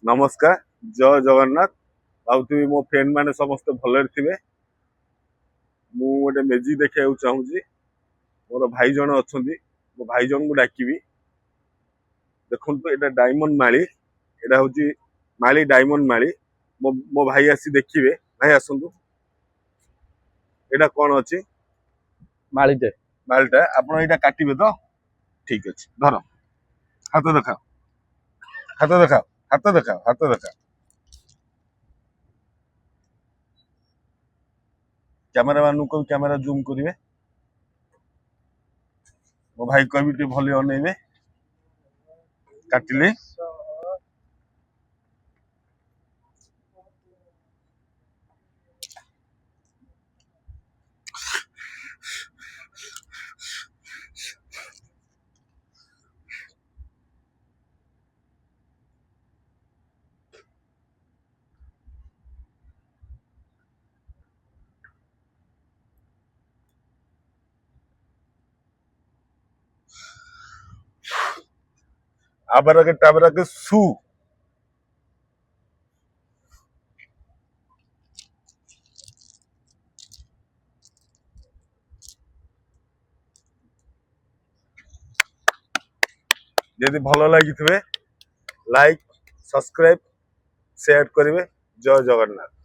नमस्कार जय जगन्नाथ भावुथी मो फ्रेंड मैंने समस्त भलरे थे गोटे मेजिक देखा चाहूँगी मोर भाई जन अच्छा मो भाई जन को डाकिबी देखु ये डायमंड माली यहाँ हूँ माली डायमंड माली मो भाई आसी देखिए भाई आसतु यहाँ कौन अच्छी माळीटे मालटा आप काटे तो ठीक अच्छे धर हाथ देखा हाथ देखा हाथ देखा हाथ देखा कैमेरा मान को कैमेरा जूम करेंगे मो भाई कह भले अनेबे काटिले आबरा के टाबरा के सू यदि भल लगी लाइक सब्सक्राइब शेयर करेंगे जय जगन्नाथ।